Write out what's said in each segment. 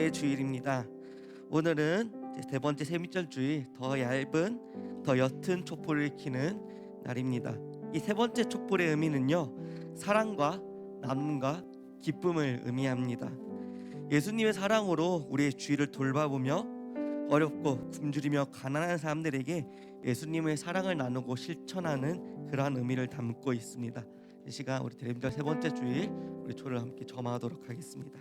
촛불의 주일입니다. 오늘은 세 번째 세미절 주일, 더 얇은 더 옅은 촛불을 켜는 날입니다. 이 세 번째 촛불의 의미는요, 사랑과 나눔과 기쁨을 의미합니다. 예수님의 사랑으로 우리의 주위를 돌봐보며 어렵고 굶주리며 가난한 사람들에게 예수님의 사랑을 나누고 실천하는 그러한 의미를 담고 있습니다. 이 시간 우리 대림절 세 번째 주일 우리 초를 함께 점하도록 하겠습니다.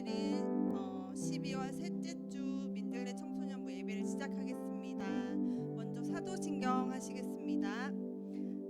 일 12월 셋째 주 민들레 청소년부 예배를 시작하겠습니다. 먼저 사도신경 하시겠습니다.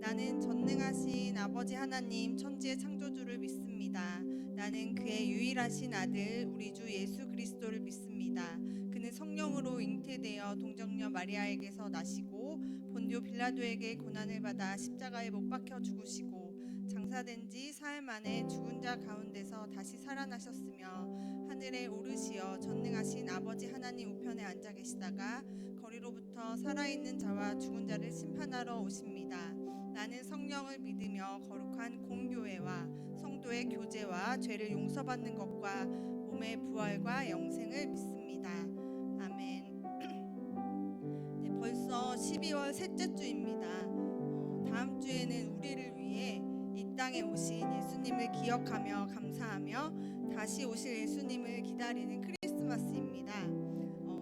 나는 전능하신 아버지 하나님 천지의 창조주를 믿습니다. 나는 그의 유일하신 아들 우리 주 예수 그리스도를 믿습니다. 그는 성령으로 잉태되어 동정녀 마리아에게서 나시고 본디오 빌라도에게 고난을 받아 십자가에 못 박혀 죽으시고 장사된 지 사흘 만에 죽은 자 가운데서 다시 살아나셨으며 하늘에 오르시어 전능하신 아버지 하나님 우편에 앉아 계시다가 거리로부터 살아있는 자와 죽은 자를 심판하러 오십니다. 나는 성령을 믿으며 거룩한 공교회와 성도의 교제와 죄를 용서받는 것과 몸의 부활과 영생을 믿습니다. 아멘. 네, 벌써 12월 셋째 주입니다. 다음 주에는 우리를 위해 이 땅에 오신 예수님을 기억하며 감사하며 다시 오실 예수님을 기다리는 크리스마스입니다.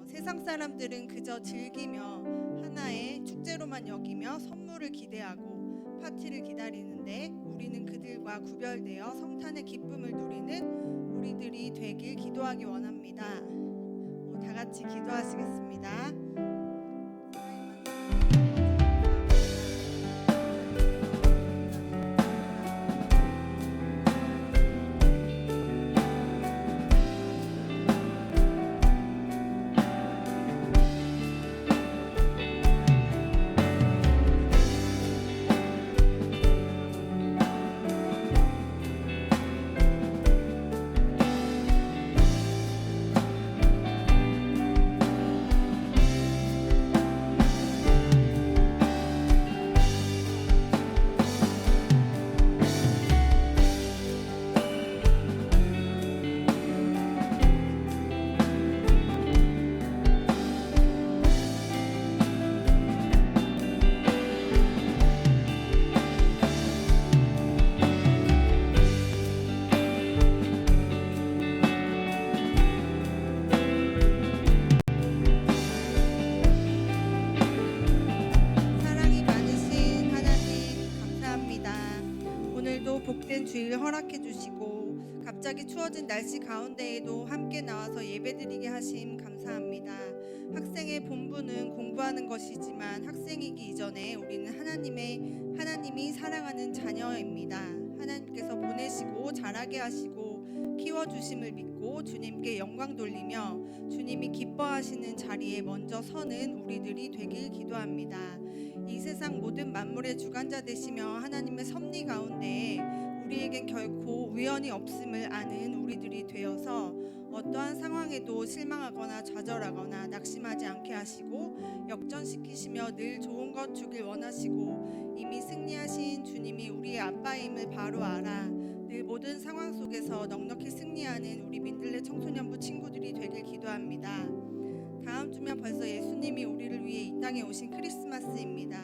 세상 사람들은 그저 즐기며 하나의 축제로만 여기며 선물을 기대하고 파티를 기다리는데 우리는 그들과 구별되어 성탄의 기쁨을 누리는 우리들이 되길 기도하기 원합니다. 다 같이 기도하시겠습니다. 복된 주일 허락해 주시고 갑자기 추워진 날씨 가운데에도 함께 나와서 예배드리게 하심 감사합니다. 학생의 본분은 공부하는 것이지만 학생이기 이전에 우리는 하나님이 사랑하는 자녀입니다. 하나님께서 보내시고 자라게 하시고 키워주심을 믿고 주님께 영광 돌리며 주님이 기뻐하시는 자리에 먼저 서는 우리들이 되길 기도합니다. 이 세상 모든 만물의 주관자 되시며 하나님의 섭리 가운데 우리에겐 결코 우연이 없음을 아는 우리들이 되어서 어떠한 상황에도 실망하거나 좌절하거나 낙심하지 않게 하시고 역전시키시며 늘 좋은 것 주길 원하시고 이미 승리하신 주님이 우리의 아빠임을 바로 알아 늘 모든 상황 속에서 넉넉히 승리하는 우리 민들레 청소년부 친구들이 되길 기도합니다. 다음 주면 벌써 예수님이 우리를 위해 이 땅에 오신 크리스마스입니다.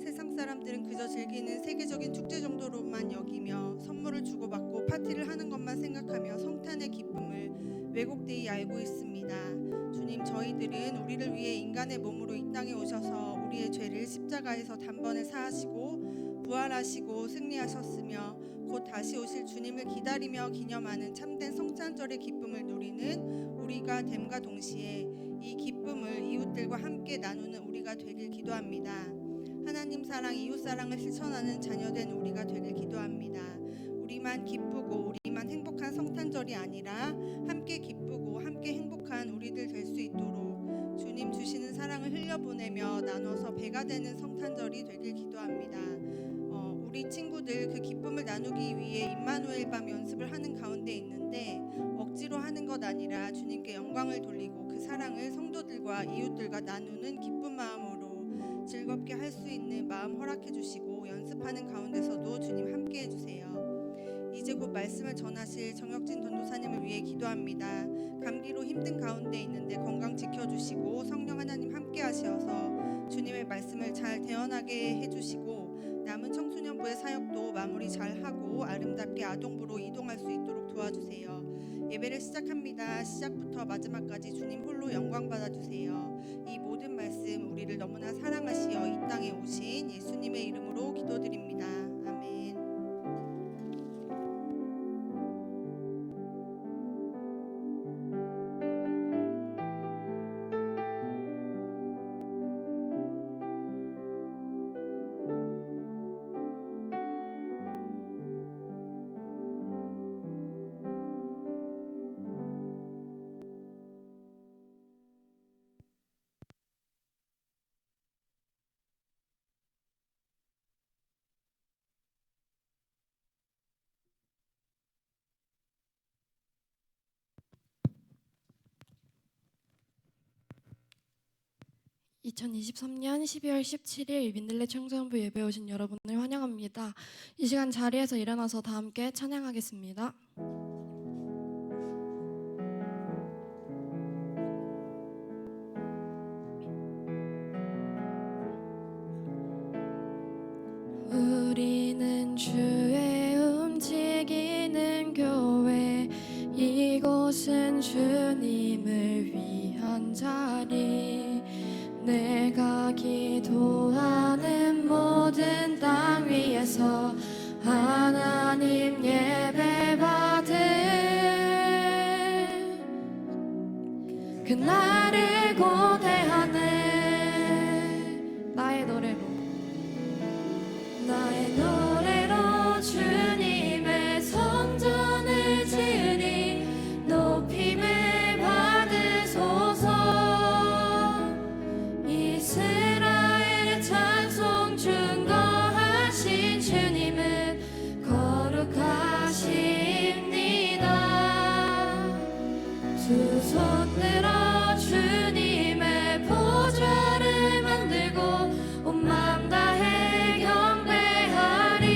세상 사람들은 그저 즐기는 세계적인 축제 정도로만 여기며 선물을 주고받고 파티를 하는 것만 생각하며 성탄의 기쁨을 왜곡되이 알고 있습니다. 주님, 저희들은 우리를 위해 인간의 몸으로 이 땅에 오셔서 우리의 죄를 십자가에서 단번에 사하시고 부활하시고 승리하셨으며 곧 다시 오실 주님을 기다리며 기념하는 참된 성탄절의 기쁨을 누리는 우리가 됨과 동시에 이 기쁨을 이웃들과 함께 나누는 우리가 되길 기도합니다. 하나님 사랑, 이웃 사랑을 실천하는 자녀된 우리가 되길 기도합니다. 우리만 기쁘고 우리만 행복한 성탄절이 아니라 함께 기쁘고 함께 행복한 우리들 될 수 있도록 주님 주시는 사랑을 흘려보내며 나눠서 배가 되는 성탄절이 되길 기도합니다. 우리 친구들 그 기쁨을 나누기 위해 임마누엘 밤 연습을 하는 가운데 있는데 억지로 하는 것 아니라 주님께 영광을 돌리고 그 사랑을 성도들과 이웃들과 나누는 기쁜 마음으로 즐겁게 할 수 있는 마음 허락해 주시고 연습하는 가운데서도 주님 함께 해주세요. 이제 곧 말씀을 전하실 정혁진 전도사님을 위해 기도합니다. 감기로 힘든 가운데 있는데 건강 지켜주시고 성령 하나님 함께 하셔서 주님의 말씀을 잘 대언하게 해주시고 남은 청소년부의 사역도 마무리 잘하고 아름답게 아동부로 이동할 수 있도록 도와주세요. 예배를 시작합니다. 시작부터 마지막까지 주님 홀로 영광 받아주세요. 이 모든 말씀 우리를 너무나 사랑하시어 이 땅에 오신 예수님의 이름으로 기도드립니다. 아멘. (2023년 12월 17일) 민들레 청소년부 예배에 오신 여러분을 환영합니다. 이 시간 자리에서 일어나서 다 함께 찬양하겠습니다. 우리는 주의 움직이는 교회, 이곳은 주님을 위한 자리, 내가 기도하는 모든 땅 위에서 하나님 예배 받을 그날을 고대하네. 나의 노래로 주님의 성전을 지으리. 높임을 받으소서. 이스라엘의 찬송 증거하신 주님은 거룩하십니다. 두 손 들어 주님의 보좌를 만들고 온 맘 다해 경배하리.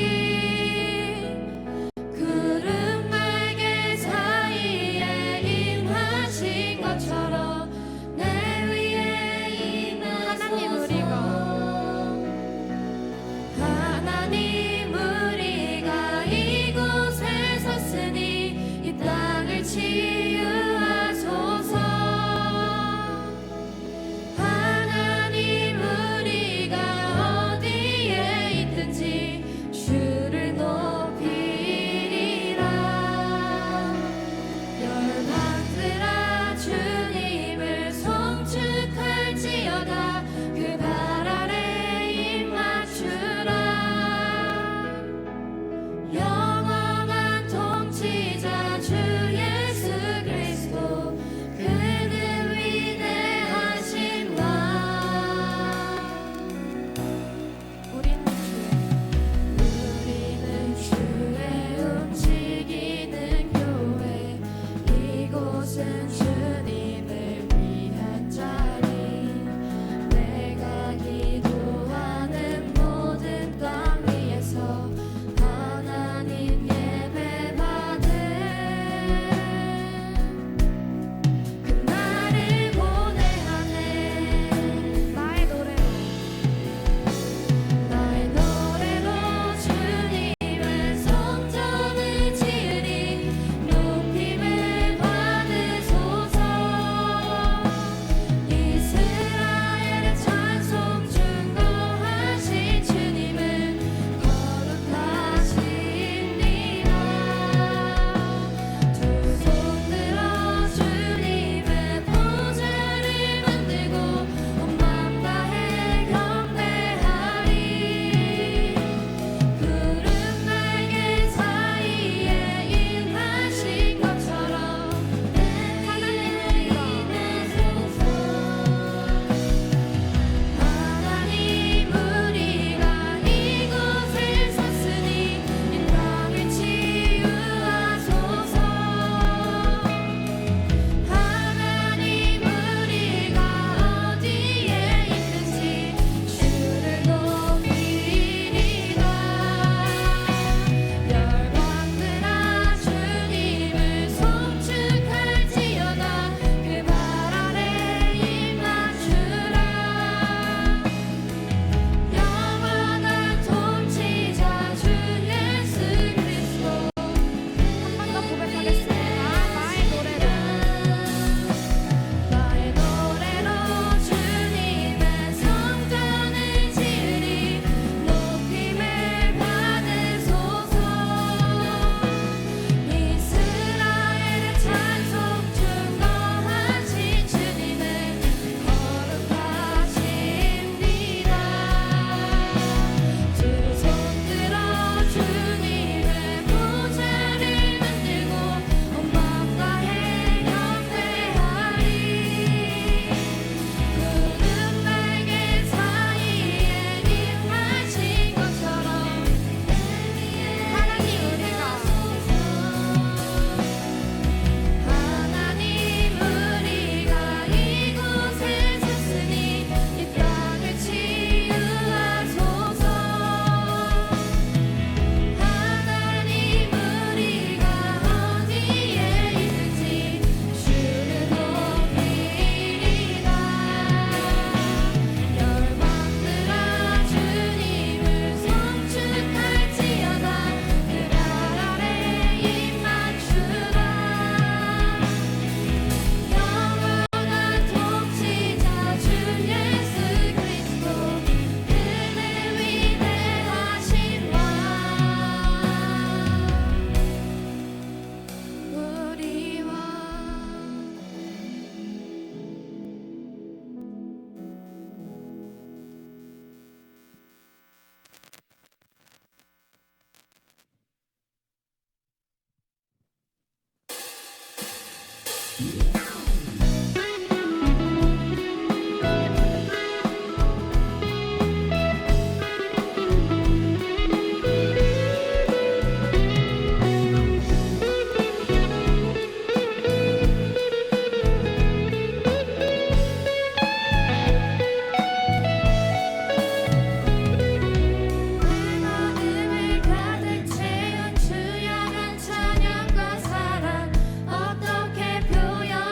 마음을 가득 채운 주양한 찬양과 사랑 어떻게 표현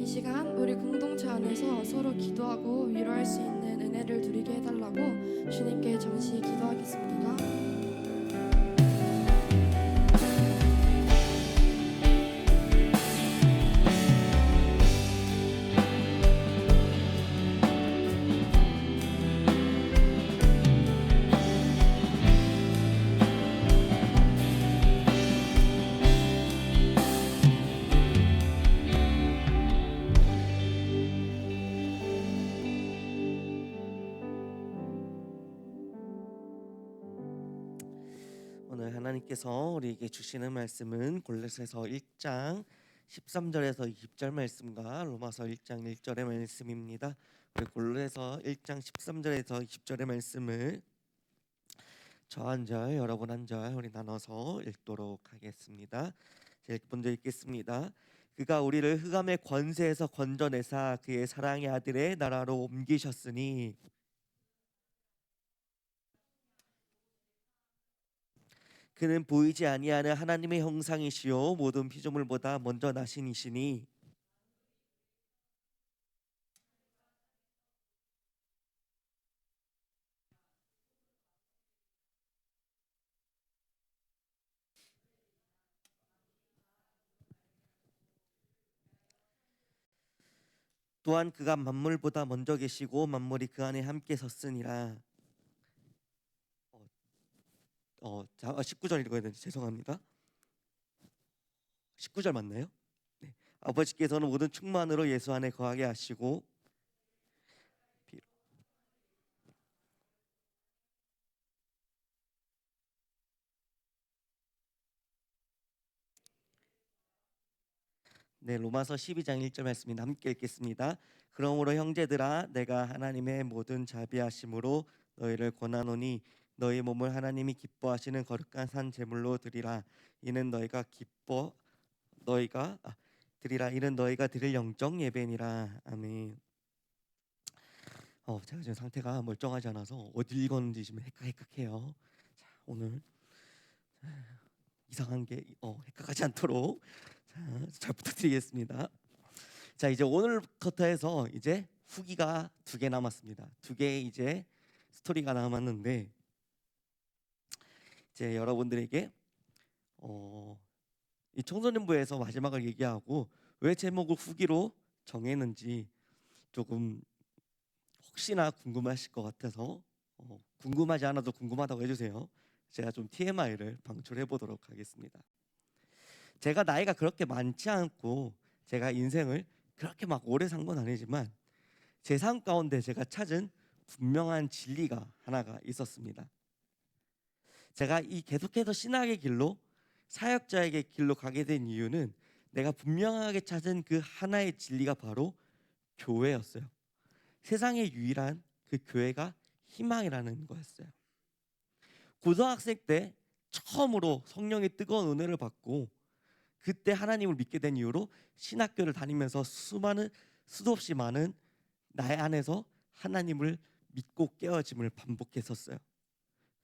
이 시간 우리 공동체 안에서 서로 기도하고 위로할 수 있는 은혜를 누리게 해달라고 주님께 잠시 기도하겠습니다. 오늘 하나님께서 우리에게 주시는 말씀은 골로새서 1장 13절에서 20절 말씀과 로마서 1장 1절의 말씀입니다. 우리 골로새서 1장 13절에서 20절의 말씀을 저 한 절, 여러분 한 절 우리 나눠서 읽도록 하겠습니다. 제가 먼저 읽겠습니다. 그가 우리를 흑암의 권세에서 건져내사 그의 사랑의 아들의 나라로 옮기셨으니 그는 보이지 아니하는 하나님의 형상이시요 모든 피조물보다 먼저 나신 이시니 또한 그가 만물보다 먼저 계시고 만물이 그 안에 함께 섰으니라. 19절 읽어야 되는데 죄송합니다. 19절 맞나요? 네. 아버지께서는 모든 충만으로 예수 안에 거하게 하시고 네, 로마서 12장 1절 말씀입니다. 함께 읽겠습니다. 그러므로 형제들아 내가 하나님의 모든 자비하심으로 너희를 권하노니 너희 몸을 하나님이 기뻐하시는 거룩한 산 제물로 드리라. 이는 너희가 드릴 영적 예배니라. 아멘. 제가 지금 상태가 멀쩡하지 않아서 어디 읽었는지 지금 헷갈해요. 자, 오늘 이상한 게 헷갈하지 않도록 잘 부탁드리겠습니다. 자, 이제 오늘부터 해서 이제 후기가 2개 남았습니다. 2개의 이제 스토리가 남았는데 이제 여러분들에게 이 청소년부에서 마지막을 얘기하고 왜 제목을 후기로 정했는지 조금 혹시나 궁금하실 것 같아서 궁금하지 않아도 궁금하다고 해주세요. 제가 좀 TMI를 방출해 보도록 하겠습니다. 제가 나이가 그렇게 많지 않고 제가 인생을 그렇게 막 오래 산 건 아니지만 제 삶 가운데 제가 찾은 분명한 진리가 하나가 있었습니다. 제가 이 계속해서 신학의 길로 사역자에게 길로 가게 된 이유는 내가 분명하게 찾은 그 하나의 진리가 바로 교회였어요. 세상의 유일한 그 교회가 희망이라는 거였어요. 고등학생 때 처음으로 성령의 뜨거운 은혜를 받고 그때 하나님을 믿게 된 이후로 신학교를 다니면서 수도 없이 많은 나의 안에서 하나님을 믿고 깨어짐을 반복했었어요.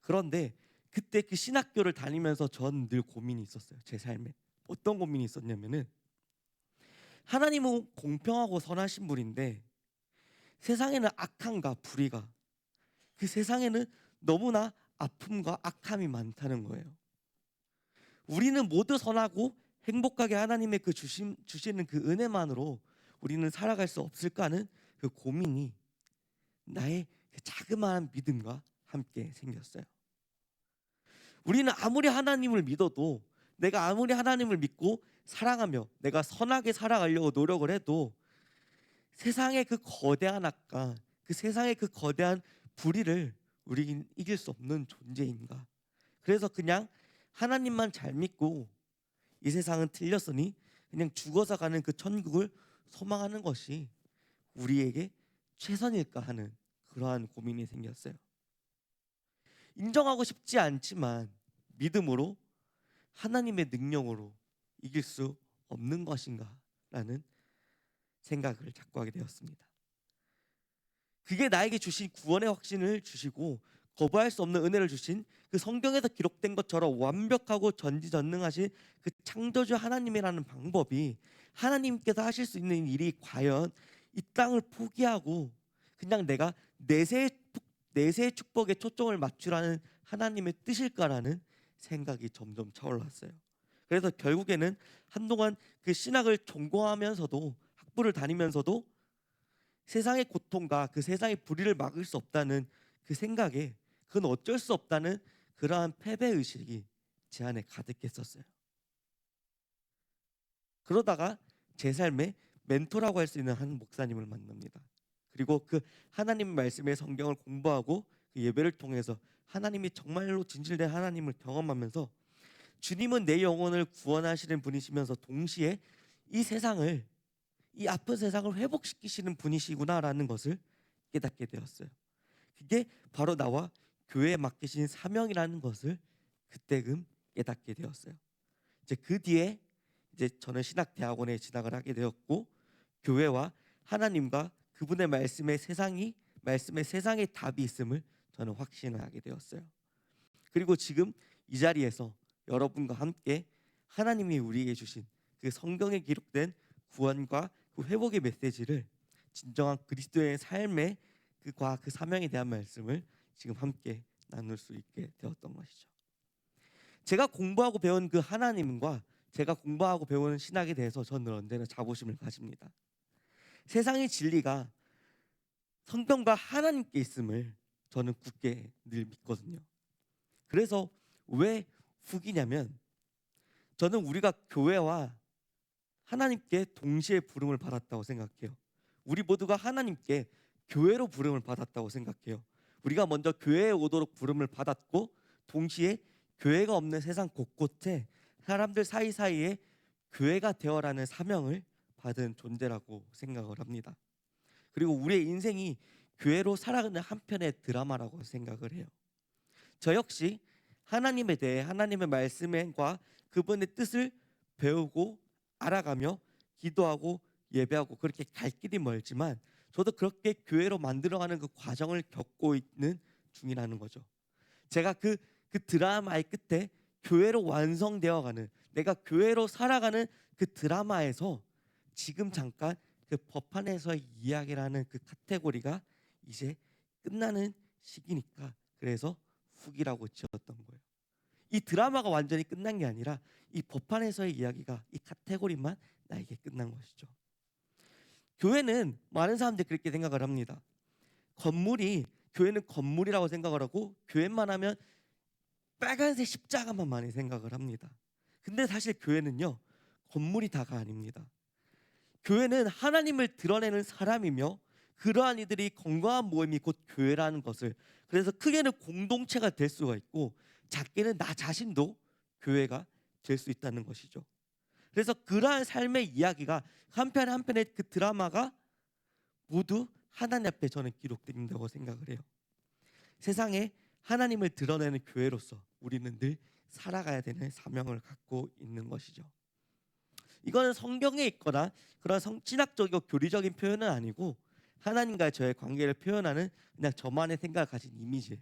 그런데 그때 그 신학교를 다니면서 전 늘 고민이 있었어요. 제 삶에 어떤 고민이 있었냐면은 하나님은 공평하고 선하신 분인데 세상에는 악함과 불의가 그 세상에는 너무나 아픔과 악함이 많다는 거예요. 우리는 모두 선하고 행복하게 하나님의 그 주시는 그 은혜만으로 우리는 살아갈 수 없을까 하는 그 고민이 나의 그 자그마한 믿음과 함께 생겼어요. 우리는 아무리 하나님을 믿어도 내가 아무리 하나님을 믿고 사랑하며 내가 선하게 살아가려고 노력을 해도 세상의 그 거대한 악과 그 세상의 그 거대한 불의를 우리는 이길 수 없는 존재인가. 그래서 그냥 하나님만 잘 믿고 이 세상은 틀렸으니 그냥 죽어서 가는 그 천국을 소망하는 것이 우리에게 최선일까 하는 그러한 고민이 생겼어요. 인정하고 싶지 않지만 믿음으로 하나님의 능력으로 이길 수 없는 것인가 라는 생각을 자꾸 하게 되었습니다. 그게 나에게 주신 구원의 확신을 주시고 거부할 수 없는 은혜를 주신 그 성경에서 기록된 것처럼 완벽하고 전지전능하신 그 창조주 하나님이라는 방법이, 하나님께서 하실 수 있는 일이 과연 이 땅을 포기하고 그냥 내가 내세의 축복에 초점을 맞추라는 하나님의 뜻일까라는 생각이 점점 차올랐어요. 그래서 결국에는 한동안 그 신학을 전공하면서도, 학부를 다니면서도 세상의 고통과 그 세상의 불의를 막을 수 없다는 그 생각에, 그건 어쩔 수 없다는 그러한 패배의식이 제 안에 가득했었어요. 그러다가 제 삶의 멘토라고 할 수 있는 한 목사님을 만납니다. 그리고 그 하나님 말씀의 성경을 공부하고 그 예배를 통해서 하나님이 정말로 진실된 하나님을 경험하면서, 주님은 내 영혼을 구원하시는 분이시면서 동시에 이 세상을, 이 아픈 세상을 회복시키시는 분이시구나라는 것을 깨닫게 되었어요. 그게 바로 나와 교회에 맡기신 사명이라는 것을 그때금 깨닫게 되었어요. 이제 그 뒤에 이제 저는 신학대학원에 진학을 하게 되었고, 교회와 하나님과 그분의 말씀의 세상에 답이 있음을 저는 확신을 하게 되었어요. 그리고 지금 이 자리에서 여러분과 함께 하나님이 우리에게 주신 그 성경에 기록된 구원과 그 회복의 메시지를, 진정한 그리스도의 삶의 그 사명에 대한 말씀을 지금 함께 나눌 수 있게 되었던 것이죠. 제가 공부하고 배운 그 하나님과 제가 공부하고 배우는 신학에 대해서 저는 언제나 자부심을 가집니다. 세상의 진리가 성경과 하나님께 있음을 저는 굳게 늘 믿거든요. 그래서 왜 후기냐면, 저는 우리가 교회와 하나님께 동시에 부름을 받았다고 생각해요. 우리 모두가 하나님께 교회로 부름을 받았다고 생각해요. 우리가 먼저 교회에 오도록 부름을 받았고, 동시에 교회가 없는 세상 곳곳에 사람들 사이사이에 교회가 되어라는 사명을 받은 존재라고 생각을 합니다. 그리고 우리의 인생이 교회로 살아가는 한편의 드라마라고 생각을 해요. 저 역시 하나님에 대해, 하나님의 말씀과 그분의 뜻을 배우고 알아가며 기도하고 예배하고 그렇게 갈 길이 멀지만, 저도 그렇게 교회로 만들어가는 그 과정을 겪고 있는 중이라는 거죠. 제가 그 드라마의 끝에 교회로 완성되어가는, 내가 교회로 살아가는 그 드라마에서 지금 잠깐 그 법안에서의 이야기라는 그 카테고리가 이제 끝나는 시기니까, 그래서 후기라고 지었던 거예요. 이 드라마가 완전히 끝난 게 아니라 이 법안에서의 이야기가, 이 카테고리만 나에게 끝난 것이죠. 교회는 많은 사람들이 그렇게 생각을 합니다. 교회는 건물이라고 생각을 하고, 교회만 하면 빨간색 십자가만 많이 생각을 합니다. 근데 사실 교회는요, 건물이 다가 아닙니다. 교회는 하나님을 드러내는 사람이며, 그러한 이들이 건강한 모임이 곧 교회라는 것을, 그래서 크게는 공동체가 될 수가 있고, 작게는 나 자신도 교회가 될 수 있다는 것이죠. 그래서 그러한 삶의 이야기가 한편 한편의 그 드라마가 모두 하나님 앞에 저는 기록된다고 생각을 해요. 세상에 하나님을 드러내는 교회로서 우리는 늘 살아가야 되는 사명을 갖고 있는 것이죠. 이거는 성경에 있거나 그런 신학적이고 교리적인 표현은 아니고, 하나님과 저의 관계를 표현하는 그냥 저만의 생각을 가진 이미지예요.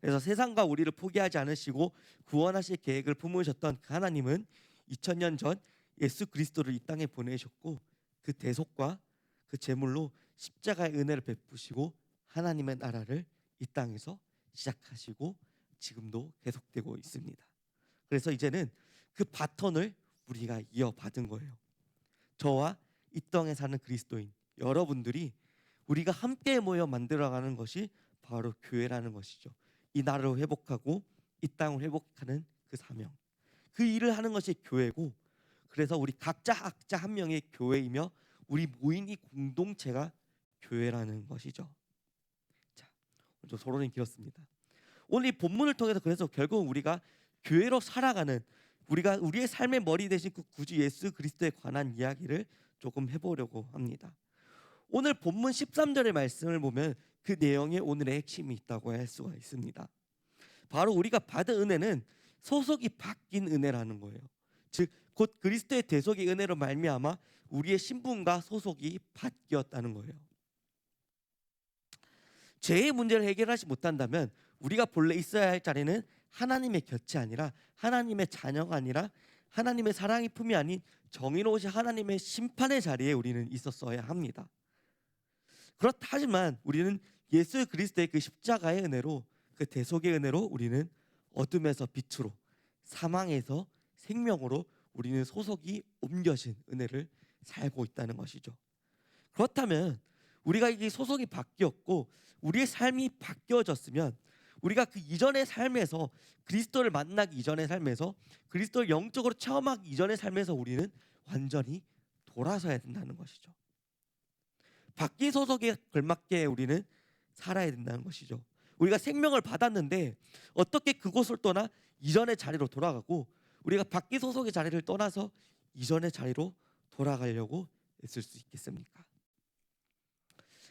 그래서 세상과 우리를 포기하지 않으시고 구원하실 계획을 품으셨던 그 하나님은 2000년 전 예수 그리스도를 이 땅에 보내셨고, 그 대속과 그 제물로 십자가의 은혜를 베푸시고 하나님의 나라를 이 땅에서 시작하시고 지금도 계속되고 있습니다. 그래서 이제는 그 바톤을 우리가 이어받은 거예요. 저와 이 땅에 사는 그리스도인 여러분들이 우리가 함께 모여 만들어가는 것이 바로 교회라는 것이죠. 이 나라를 회복하고 이 땅을 회복하는 그 사명, 그 일을 하는 것이 교회고, 그래서 우리 각자 한 명의 교회이며 우리 모인 이 공동체가 교회라는 것이죠. 자, 좀 소론이 길었습니다. 오늘 이 본문을 통해서 그래서 결국 우리가 교회로 살아가는, 우리의 삶의 머리 대신 그 구주 예수 그리스도에 관한 이야기를 조금 해보려고 합니다. 오늘 본문 13절의 말씀을 보면 그 내용에 오늘의 핵심이 있다고 할 수가 있습니다. 바로 우리가 받은 은혜는 소속이 바뀐 은혜라는 거예요. 즉 곧 그리스도의 대속의 은혜로 말미암아 우리의 신분과 소속이 바뀌었다는 거예요. 죄의 문제를 해결하지 못한다면 우리가 본래 있어야 할 자리는 하나님의 곁이 아니라 하나님의 자녀가 아니라 하나님의 사랑의 품이 아닌 정의로우신 하나님의 심판의 자리에 우리는 있었어야 합니다. 그렇다 하지만 우리는 예수 그리스도의 그 십자가의 은혜로, 그 대속의 은혜로 우리는 어둠에서 빛으로, 사망에서 생명으로 우리는 소속이 옮겨진 은혜를 살고 있다는 것이죠. 그렇다면 우리가 이 소속이 바뀌었고 우리의 삶이 바뀌어졌으면 우리가 그 이전의 삶에서, 그리스도를 만나기 이전의 삶에서, 그리스도를 영적으로 체험하기 이전의 삶에서 우리는 완전히 돌아서야 된다는 것이죠. 바뀐 소속에 걸맞게 우리는 살아야 된다는 것이죠. 우리가 생명을 받았는데 어떻게 그곳을 떠나 이전의 자리로 돌아가고 우리가 바뀐 소속의 자리를 떠나서 이전의 자리로 돌아가려고 애쓸 수 있겠습니까?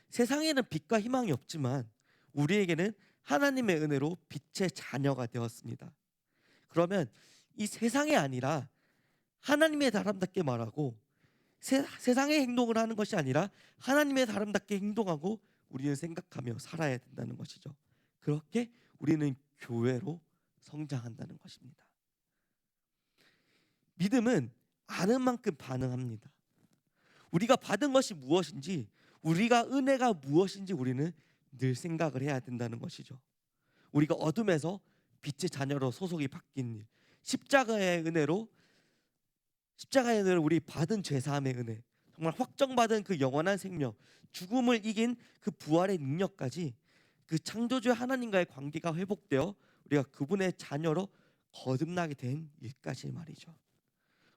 세상에는 빛과 희망이 없지만 우리에게는 하나님의 은혜로 빛의 자녀가 되었습니다. 그러면 이 세상이 아니라 하나님의 사람답게 말하고 세상의 행동을 하는 것이 아니라 하나님의 사람답게 행동하고 우리는 생각하며 살아야 된다는 것이죠. 그렇게 우리는 교회로 성장한다는 것입니다. 믿음은 아는 만큼 반응합니다. 우리가 받은 것이 무엇인지, 우리가 은혜가 무엇인지 우리는 늘 생각을 해야 된다는 것이죠. 우리가 어둠에서 빛의 자녀로 소속이 바뀐 일, 십자가의 은혜로 우리 받은 죄사함의 은혜, 정말 확정받은 그 영원한 생명, 죽음을 이긴 그 부활의 능력까지 그 창조주의 하나님과의 관계가 회복되어 우리가 그분의 자녀로 거듭나게 된 일까지 말이죠.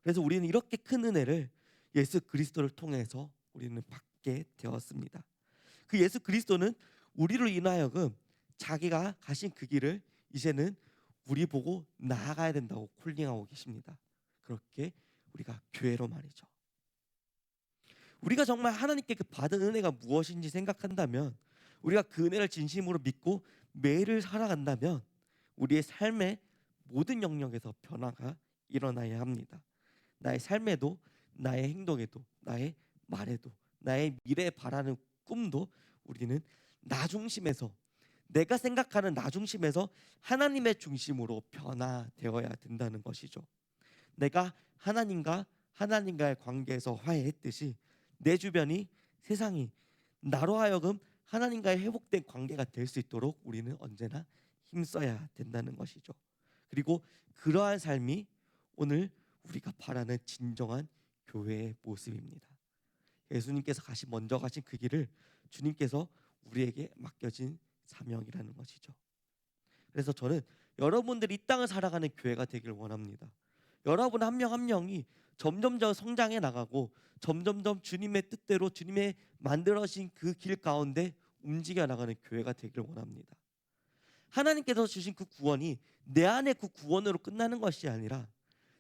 그래서 우리는 이렇게 큰 은혜를 예수 그리스도를 통해서 우리는 받게 되었습니다. 그 예수 그리스도는 우리로 인하여금 자기가 가신 그 길을 이제는 우리 보고 나아가야 된다고 콜링하고 계십니다. 그렇게 우리가 교회로 말이죠. 우리가 정말 하나님께 그 받은 은혜가 무엇인지 생각한다면, 우리가 그 은혜를 진심으로 믿고 매일을 살아간다면 우리의 삶의 모든 영역에서 변화가 일어나야 합니다. 나의 삶에도, 나의 행동에도, 나의 말에도, 나의 미래에 바라는 꿈도 우리는 나 중심에서, 내가 생각하는 나 중심에서 하나님의 중심으로 변화되어야 된다는 것이죠. 내가 하나님과의 관계에서 화해했듯이 내 주변이, 세상이 나로 하여금 하나님과의 회복된 관계가 될 수 있도록 우리는 언제나 힘써야 된다는 것이죠. 그리고 그러한 삶이 오늘 우리가 바라는 진정한 교회의 모습입니다. 예수님께서 먼저 가신 그 길을 주님께서 우리에게 맡겨진 사명이라는 것이죠. 그래서 저는 여러분들이 이 땅을 살아가는 교회가 되길 원합니다. 여러분 한 명 한 명이 점점점 성장해 나가고 점점점 주님의 뜻대로 주님의 만들어진 그 길 가운데 움직여 나가는 교회가 되길 원합니다. 하나님께서 주신 그 구원이 내 안에 그 구원으로 끝나는 것이 아니라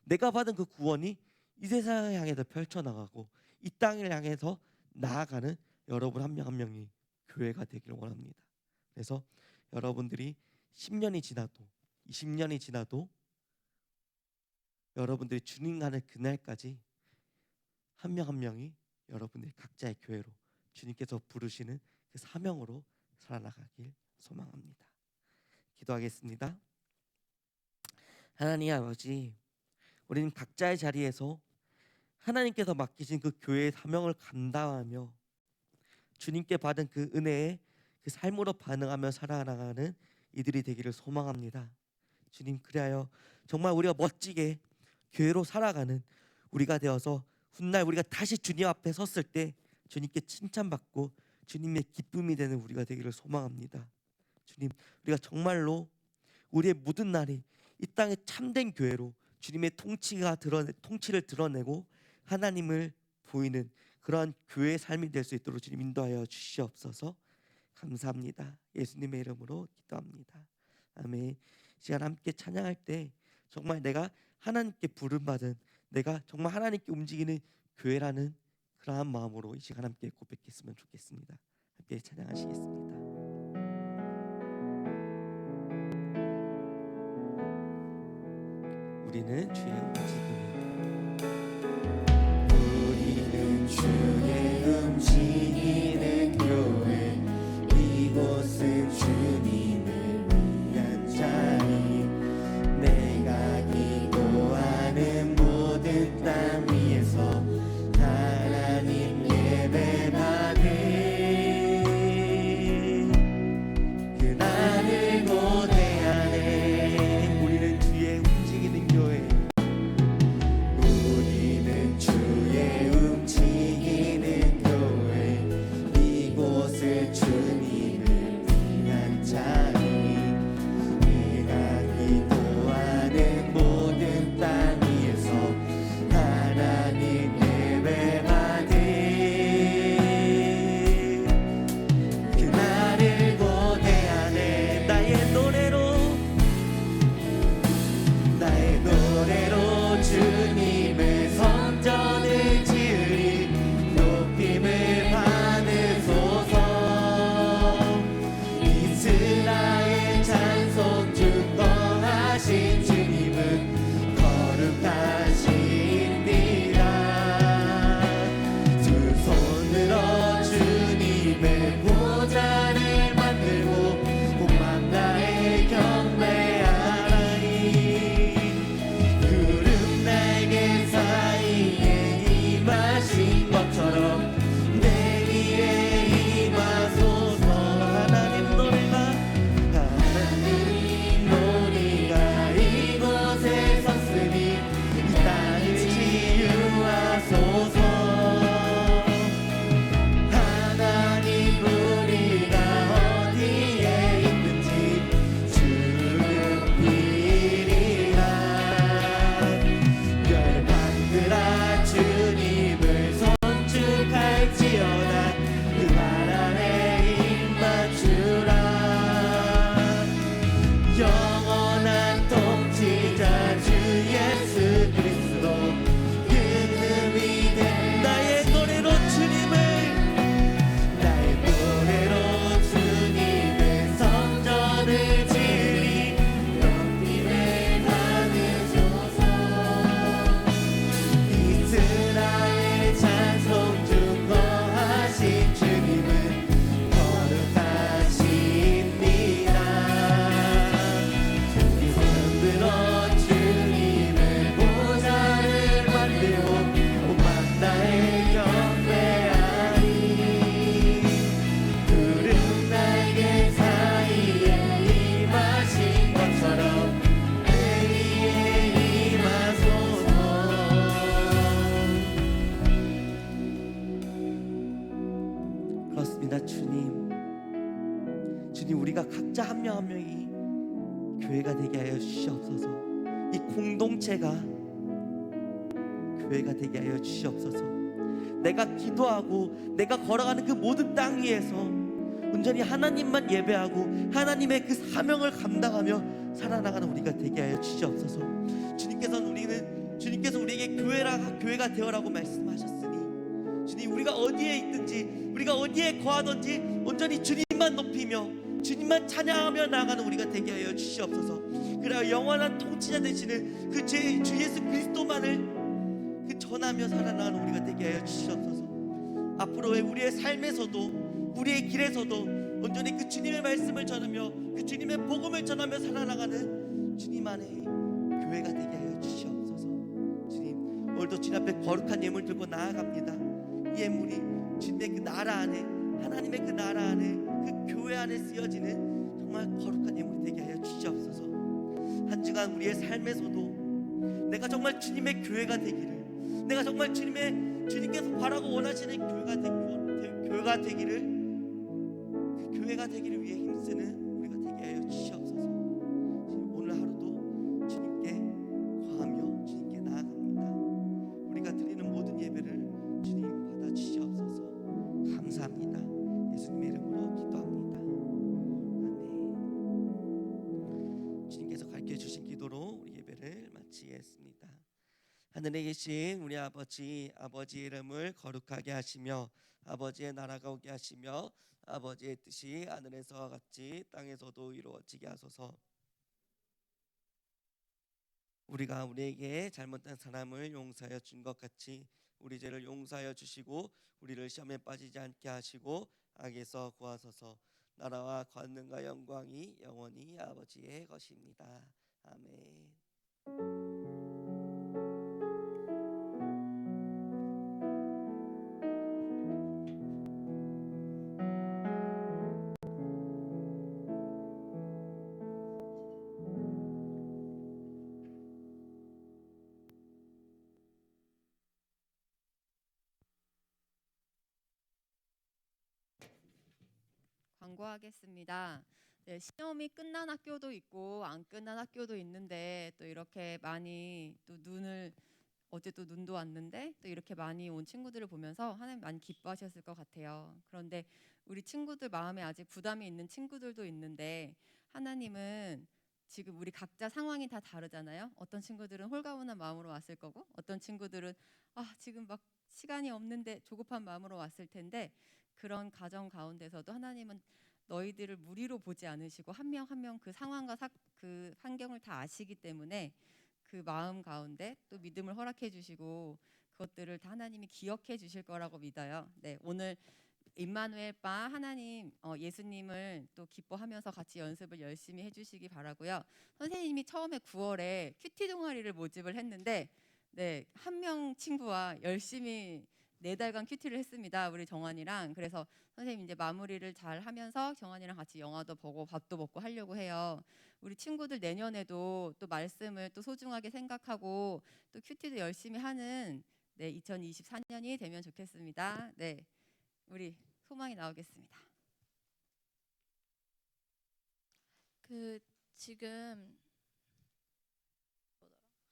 내가 받은 그 구원이 이 세상을 향해서 펼쳐나가고 이 땅을 향해서 나아가는 여러분 한 명 한 명이 교회가 되길 원합니다. 그래서 여러분들이 10년이 지나도 20년이 지나도 여러분들이 주님 가는 그날까지 한 명 한 명이 여러분들 각자의 교회로 주님께서 부르시는 그 사명으로 살아나가길 소망합니다. 기도하겠습니다. 하나님 아버지, 우리는 각자의 자리에서 하나님께서 맡기신 그 교회의 사명을 감당하며 주님께 받은 그 은혜에 그 삶으로 반응하며 살아나가는 이들이 되기를 소망합니다. 주님, 그리하여 정말 우리가 멋지게 교회로 살아가는 우리가 되어서 훗날 우리가 다시 주님 앞에 섰을 때 주님께 칭찬받고 주님의 기쁨이 되는 우리가 되기를 소망합니다. 주님, 우리가 정말로 우리의 모든 날이 이 땅의 참된 교회로 주님의 통치를 드러내고 하나님을 보이는 그러한 교회의 삶이 될 수 있도록 주님 인도하여 주시옵소서. 감사합니다. 예수님의 이름으로 기도합니다. 아멘. 시간 함께 찬양할 때 정말 내가 하나님께 부름받은, 내가 정말 하나님께 움직이는 교회라는 그러한 마음으로 이 시간 함께 고백했으면 좋겠습니다. 함께 찬양하시겠습니다. 우리는 주의 움직임이다. 우리는 주의 움직이는 교회, 이곳은 주님을 그렇습니다. 주님, 주님, 우리가 각자 한 명 한 명이 교회가 되게 하여 주시옵소서. 이 공동체가 교회가 되게 하여 주시옵소서. 내가 기도하고 내가 걸어가는 그 모든 땅 위에서 온전히 하나님만 예배하고 하나님의 그 사명을 감당하며 살아나가는 우리가 되게 하여 주시옵소서. 주님께서 우리에게 교회가 되어라고 말씀하셨으니, 주님, 우리가 어디에 있든지 우리가 어디에 거하든지 온전히 주님만 높이며 주님만 찬양하며 나아가는 우리가 되게 하여 주시옵소서. 그래야 영원한 통치자 되시는 그 주 예수 그리스도만을 그 전하며 살아나가는 우리가 되게 하여 주시옵소서. 앞으로의 우리의 삶에서도 우리의 길에서도 온전히 그 주님의 말씀을 전하며 그 주님의 복음을 전하며 살아나가는 주님 안에 교회가 되게 하여 주시옵소서. 주님, 오늘도 주님 앞에 거룩한 예물 들고 나아갑니다. 이 예물이 주님의 그 나라 안에, 하나님의 그 나라 안에, 그 교회 안에 쓰여지는 정말 거룩한 예물이 되게 하여 주시옵소서. 한 주간 우리의 삶에서도 내가 정말 주님의 교회가 되기를, 내가 정말 주님께서 바라고 원하시는 교회가 되기를, 그 교회가 되기를 위해 힘쓰는 우리가 되게 하여 주시옵소서. 오늘 하루도 주님께 거하며 주님께 나아갑니다. 우리가 드리는 모든 예배를 주님 받아 주시옵소서. 감사합니다. 예수님의 이름으로 기도합니다. 아멘. 주님께서 가르쳐 주신 기도로 우리 예배를 마치겠습니다. 하늘에 계신 우리 아버지의 이름을 거룩하게 하시며 아버지의 나라가 오게 하시며 아버지의 뜻이 하늘에서와 같이 땅에서도 이루어지게 하소서. 우리가 우리에게 잘못한 사람을 용서하여 준 것 같이 우리 죄를 용서하여 주시고 우리를 시험에 빠지지 않게 하시고 악에서 구하소서. 나라와 권능과 영광이 영원히 아버지의 것입니다. 아멘. 광고하겠습니다. 네, 시험이 끝난 학교도 있고 안 끝난 학교도 있는데 또 이렇게 많이 또 어제 또 눈도 왔는데 또 이렇게 많이 온 친구들을 보면서 하나님 많이 기뻐하셨을 것 같아요. 그런데 우리 친구들 마음에 아직 부담이 있는 친구들도 있는데 하나님은 지금 우리 각자 상황이 다 다르잖아요. 어떤 친구들은 홀가분한 마음으로 왔을 거고 어떤 친구들은 지금 막 시간이 없는데 조급한 마음으로 왔을 텐데 그런 가정 가운데서도 하나님은 너희들을 무리로 보지 않으시고 한 명 한 명 그 상황과 그 환경을 다 아시기 때문에 그 마음 가운데 또 믿음을 허락해 주시고 그것들을 다 하나님이 기억해 주실 거라고 믿어요. 네, 오늘 임마누엘 바 하나님 예수님을 또 기뻐하면서 같이 연습을 열심히 해주시기 바라고요. 선생님이 처음에 9월에 큐티 동아리를 모집을 했는데 네, 한 명 친구와 열심히 4달간 큐티를 했습니다. 우리 정환이랑. 그래서 선생님 이제 마무리를 잘 하면서 정환이랑 같이 영화도 보고 밥도 먹고 하려고 해요. 우리 친구들 내년에도 또 말씀을 또 소중하게 생각하고 또 큐티도 열심히 하는 2024년이 되면 좋겠습니다. 네, 우리 소망이 나오겠습니다. 지금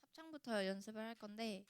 합창부터 연습을 할 건데